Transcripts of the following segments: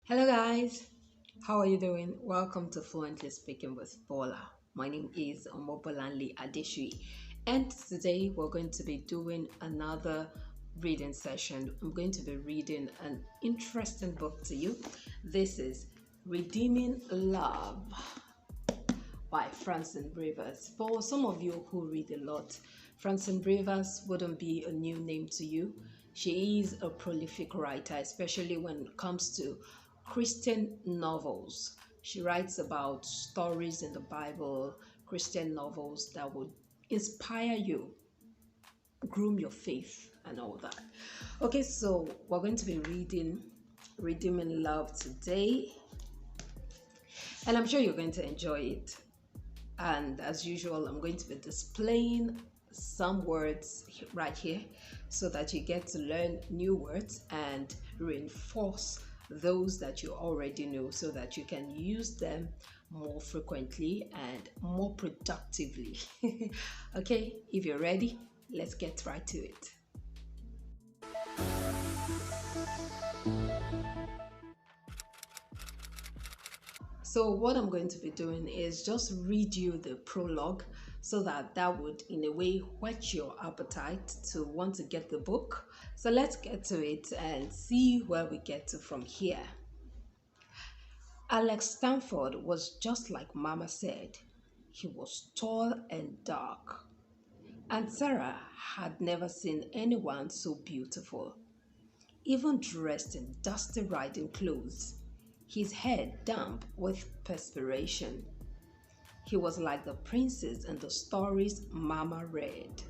Hello guys, how are you doing? Welcome to Fluently Speaking with Paula. My name is Omobolanle Adeshui, and today we're going to be doing another reading session. I'm going to be reading an interesting book to you. This is Redeeming Love by Francine Rivers. For some of you who read a lot, Francine Rivers wouldn't be a new name to you. She is a prolific writer, especially when it comes to Christian novels. She writes about stories in the Bible, Christian novels that would inspire you, groom your faith, and all that. Okay, so we're going to be reading Redeeming Love today, and I'm sure you're going to enjoy it. And as usual, I'm going to be displaying some words right here so that you get to learn new words and reinforce those that you already know so that you can use them more frequently and more productively. Okay, if you're ready, let's get right to it. So what I'm going to be doing is just read you the prologue so that would in a way whet your appetite to want to get the book. So let's get to it and see where we get to from here. Alex Stanford was just like Mama said. He was tall and dark. And Sarah had never seen anyone so beautiful, even dressed in dusty riding clothes, his head damp with perspiration. He was like the princess in the stories Mama read.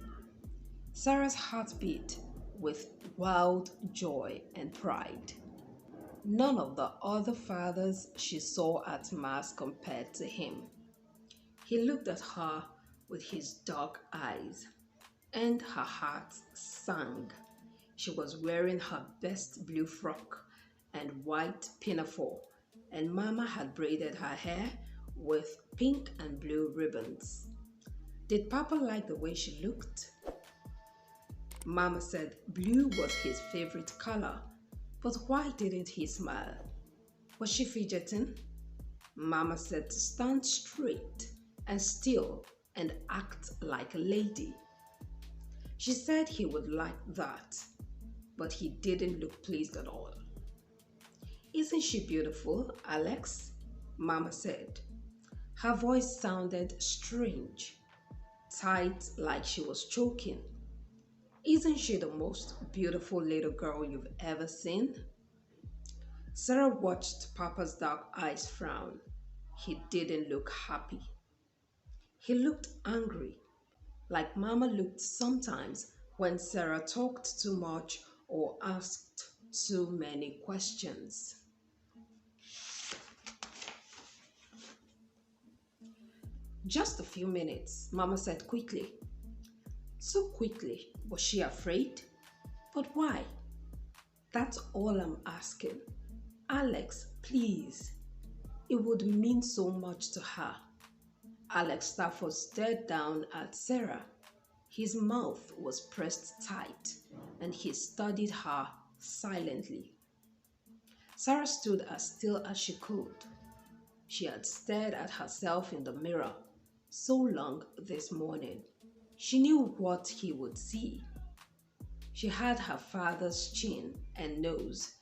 Sarah's heart beat with wild joy and pride. None of the other fathers she saw at Mass compared to him. He looked at her with his dark eyes, and her heart sang. She was wearing her best blue frock and white pinafore, and Mama had braided her hair with pink and blue ribbons. Did Papa like the way she looked? Mama said blue was his favorite color, but why didn't he smile? Was she fidgeting? Mama said to stand straight and still and act like a lady. She said he would like that, but he didn't look pleased at all. Isn't she beautiful, Alex? Mama said. Her voice sounded strange, tight like she was choking. Isn't she the most beautiful little girl you've ever seen? Sarah watched Papa's dark eyes frown. He didn't look happy. He looked angry, like Mama looked sometimes when Sarah talked too much or asked too many questions. Just a few minutes, Mama said quickly. So quickly, was she afraid? But why? That's all I'm asking. Alex, please. It would mean so much to her. Alex Stafford stared down at Sarah. His mouth was pressed tight, and he studied her silently. Sarah stood as still as she could. She had stared at herself in the mirror so long this morning. She knew what he would see. She had her father's chin and nose,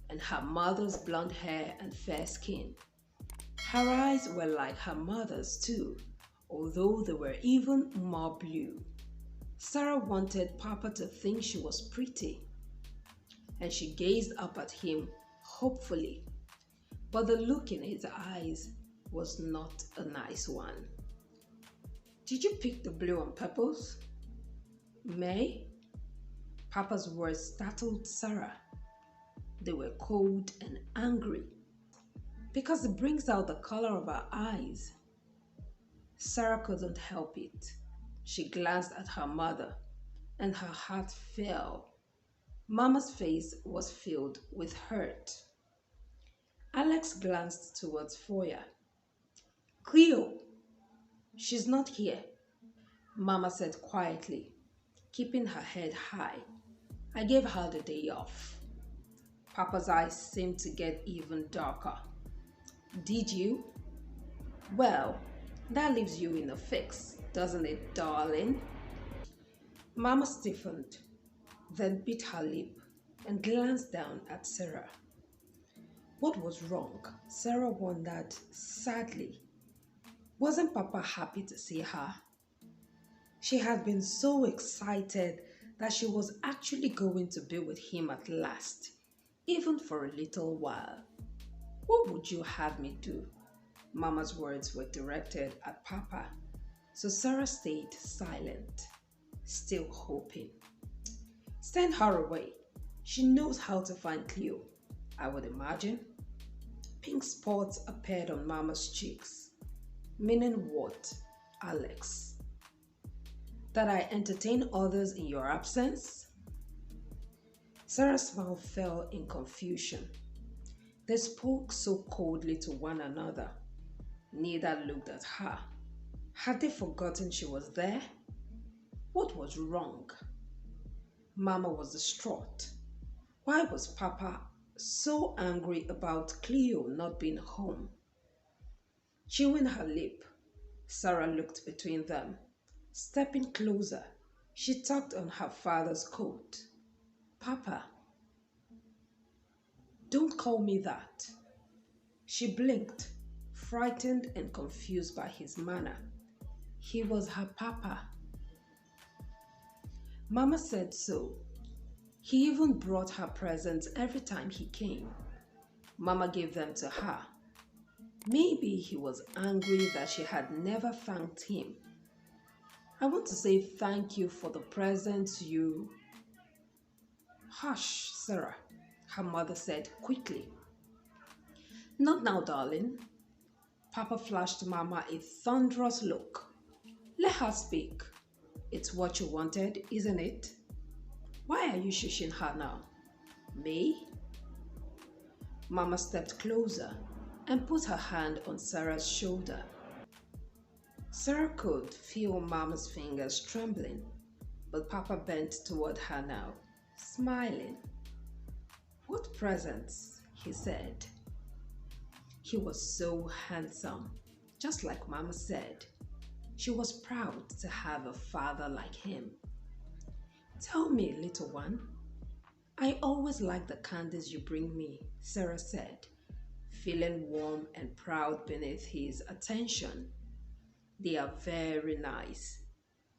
and her mother's blonde hair and fair skin. Her eyes were like her mother's too, although they were even more blue. Sarah wanted Papa to think she was pretty, and she gazed up at him hopefully, but the look in his eyes was not a nice one. Did you pick the blue on purpose? May? Papa's words startled Sarah. They were cold and angry, because it brings out the color of her eyes. Sarah couldn't help it. She glanced at her mother, and her heart fell. Mama's face was filled with hurt. Alex glanced towards Foya. Cleo! She's not here, Mama said quietly, keeping her head high. I gave her the day off. Papa's eyes seemed to get even darker. Did you? Well, that leaves you in a fix, doesn't it, darling? Mama stiffened, then bit her lip and glanced down at Sarah. What was wrong? Sarah wondered sadly. Wasn't Papa happy to see her? She had been so excited that she was actually going to be with him at last, even for a little while. What would you have me do? Mama's words were directed at Papa, so Sarah stayed silent, still hoping. Send her away. She knows how to find Cleo, I would imagine. Pink spots appeared on Mama's cheeks. Meaning what, Alex? That I entertain others in your absence? Sarah's smile fell in confusion. They spoke so coldly to one another. Neither looked at her. Had they forgotten she was there? What was wrong? Mama was distraught. Why was Papa so angry about Cleo not being home? Chewing her lip, Sarah looked between them. Stepping closer, she tugged on her father's coat. Papa, don't call me that. She blinked, frightened and confused by his manner. He was her papa. Mama said so. He even brought her presents every time he came. Mama gave them to her. Maybe he was angry that she had never thanked him. I want to say thank you for the presents you... Hush, Sarah, her mother said quickly. Not now, darling. Papa flashed Mama a thunderous look. Let her speak. It's what you wanted, isn't it? Why are you shushing her now? May? Mama stepped closer and put her hand on Sarah's shoulder. Sarah could feel Mama's fingers trembling, but Papa bent toward her now, smiling. What presents? He said. He was so handsome, just like Mama said. She was proud to have a father like him. Tell me, little one. I always like the candies you bring me, Sarah said, feeling warm and proud beneath his attention. They are very nice.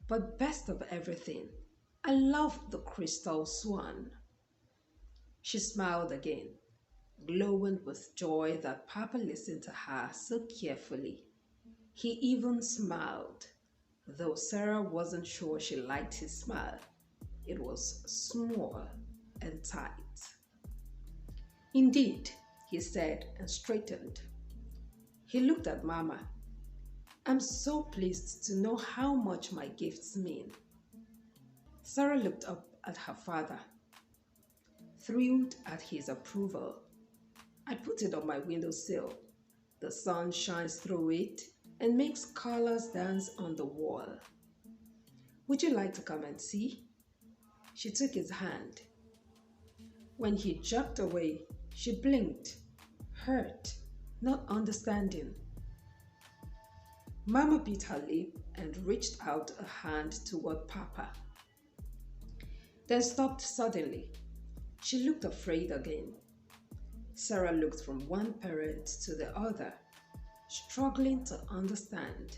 But best of everything, I love the crystal swan. She smiled again, glowing with joy that Papa listened to her so carefully. He even smiled, though Sarah wasn't sure she liked his smile. It was small and tight. Indeed, he said and straightened. He looked at Mama. I'm so pleased to know how much my gifts mean. Sarah looked up at her father, thrilled at his approval. I put it on my windowsill. The sun shines through it and makes colors dance on the wall. Would you like to come and see? She took his hand. When he jerked away, she blinked, hurt, not understanding. Mama bit her lip and reached out a hand toward Papa, then stopped suddenly. She looked afraid again. Sarah looked from one parent to the other, struggling to understand.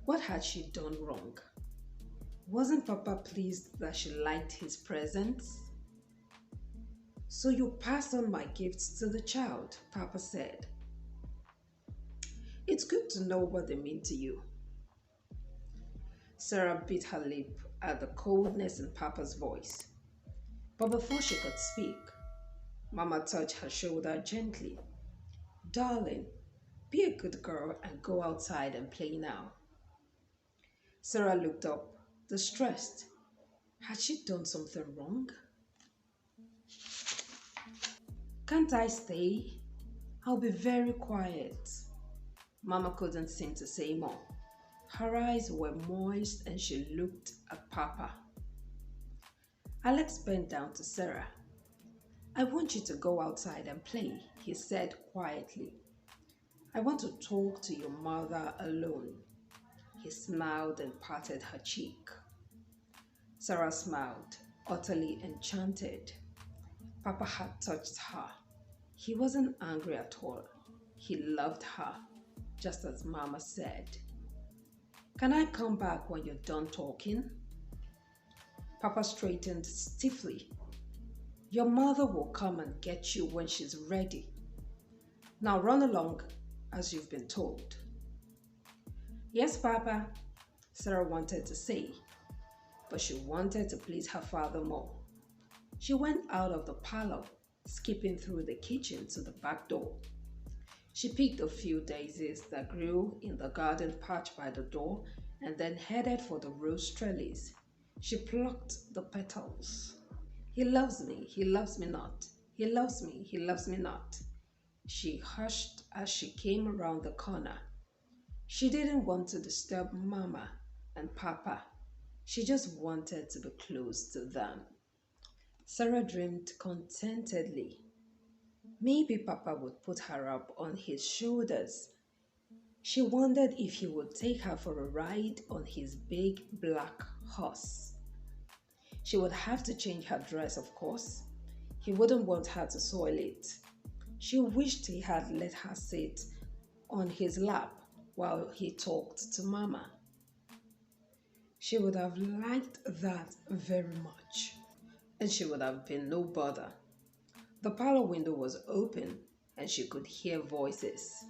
What had she done wrong? Wasn't Papa pleased that she liked his presents? So you passed on my gifts to the child, Papa said. It's good to know what they mean to you. Sarah bit her lip at the coldness in Papa's voice. But before she could speak, Mama touched her shoulder gently. Darling, be a good girl and go outside and play now. Sarah looked up, distressed. Had she done something wrong? Can't I stay? I'll be very quiet. Mama couldn't seem to say more. Her eyes were moist and she looked at Papa. Alex bent down to Sarah. I want you to go outside and play, he said quietly. I want to talk to your mother alone. He smiled and patted her cheek. Sarah smiled, utterly enchanted. Papa had touched her. He wasn't angry at all. He loved her, just as Mama said. Can I come back when you're done talking? Papa straightened stiffly. Your mother will come and get you when she's ready. Now run along as you've been told. Yes, Papa, Sarah wanted to say, but she wanted to please her father more. She went out of the parlor, skipping through the kitchen to the back door. She picked a few daisies that grew in the garden patch by the door and then headed for the rose trellis. She plucked the petals. He loves me not. He loves me not. She hushed as she came around the corner. She didn't want to disturb Mama and Papa. She just wanted to be close to them. Sarah dreamed contentedly. Maybe Papa would put her up on his shoulders. She wondered if he would take her for a ride on his big black horse. She would have to change her dress, of course. He wouldn't want her to soil it. She wished he had let her sit on his lap while he talked to Mama. She would have liked that very much, and she would have been no bother. The parlor window was open, and she could hear voices.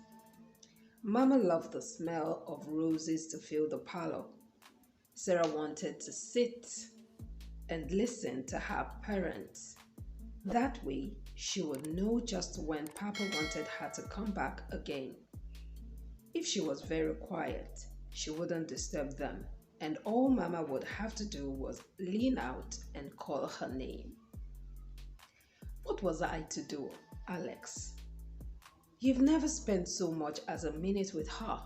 Mama loved the smell of roses to fill the parlor. Sarah wanted to sit and listen to her parents. That way, she would know just when Papa wanted her to come back again. If she was very quiet, she wouldn't disturb them, and all Mama would have to do was lean out and call her name. What was I to do, Alex? You've never spent so much as a minute with her.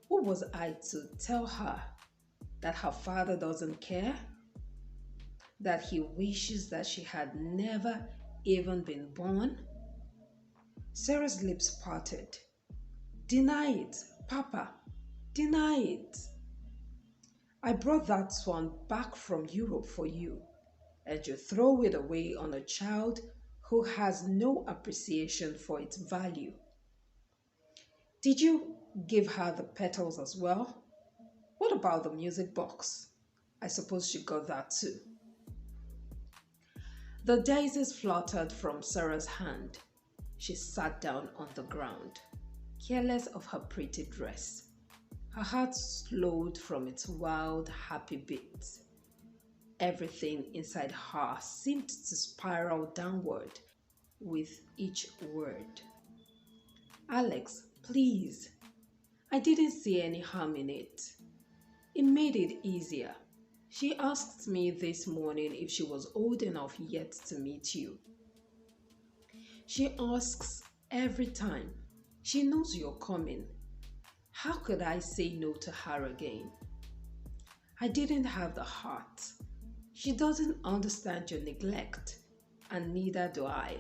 What was I to tell her? That her father doesn't care? That he wishes that she had never even been born? Sarah's lips parted. Deny it, Papa. Deny it. I brought that swan back from Europe for you, and you throw it away on a child who has no appreciation for its value. Did you give her the petals as well? What about the music box? I suppose she got that too. The daisies fluttered from Sarah's hand. She sat down on the ground, careless of her pretty dress. Her heart slowed from its wild, happy beats. Everything inside her seemed to spiral downward with each word. Alex, please. I didn't see any harm in it. It made it easier. She asked me this morning if she was old enough yet to meet you. She asks every time. She knows you're coming. How could I say no to her again? I didn't have the heart. She doesn't understand your neglect, and neither do I.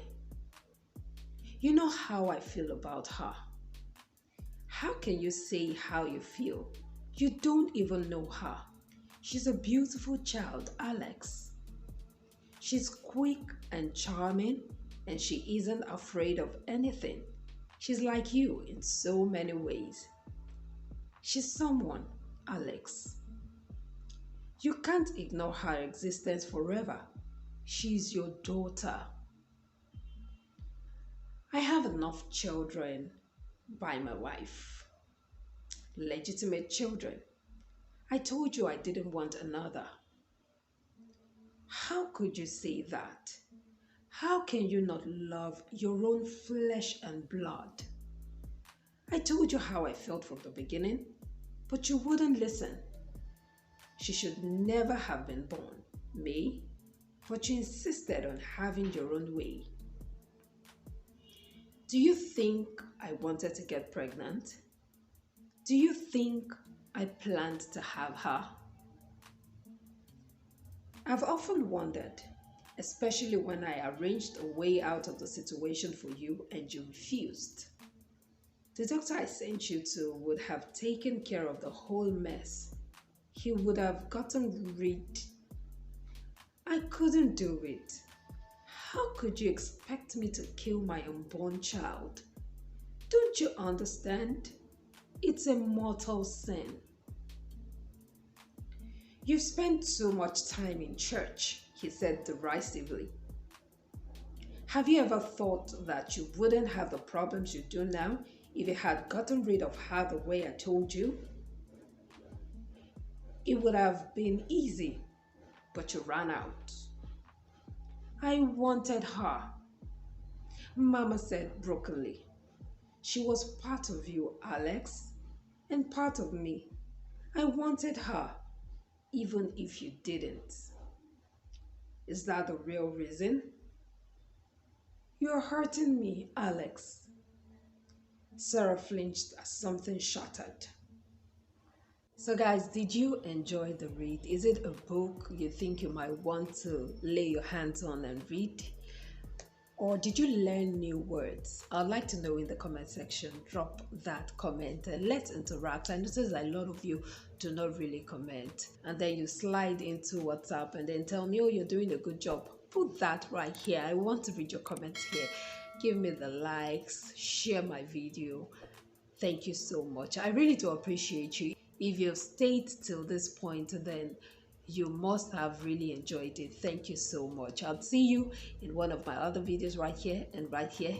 You know how I feel about her. How can you say how you feel? You don't even know her. She's a beautiful child, Alex. She's quick and charming, and she isn't afraid of anything. She's like you in so many ways. She's someone, Alex. You can't ignore her existence forever. She's your daughter. I have enough children by my wife. Legitimate children. I told you I didn't want another. How could you say that? How can you not love your own flesh and blood? I told you how I felt from the beginning, but you wouldn't listen. She should never have been born, me, but you insisted on having your own way. Do you think I wanted to get pregnant? Do you think I planned to have her? I've often wondered, especially when I arranged a way out of the situation for you and you refused. The doctor I sent you to would have taken care of the whole mess. He would have gotten rid. I couldn't do it. How could you expect me to kill my unborn child? Don't you understand? It's a mortal sin. You've spent so much time in church, he said derisively. Have you ever thought that you wouldn't have the problems you do now if you had gotten rid of her the way I told you? It would have been easy, but you ran out. I wanted her, Mama said brokenly. She was part of you, Alex, and part of me. I wanted her, even if you didn't. Is that the real reason? You're hurting me, Alex. Sarah flinched as something shattered. So guys, did you enjoy the read? Is it a book you think you might want to lay your hands on and read? Or did you learn new words? I'd like to know in the comment section. Drop that comment and let's interact. I notice a lot of you do not really comment. And then you slide into WhatsApp and then tell me, oh, you're doing a good job. Put that right here. I want to read your comments here. Give me the likes, share my video. Thank you so much. I really do appreciate you. If you've stayed till this point, then you must have really enjoyed it. Thank you so much. I'll see you in one of my other videos right here and right here.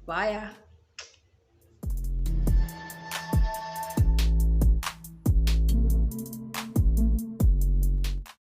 Bye.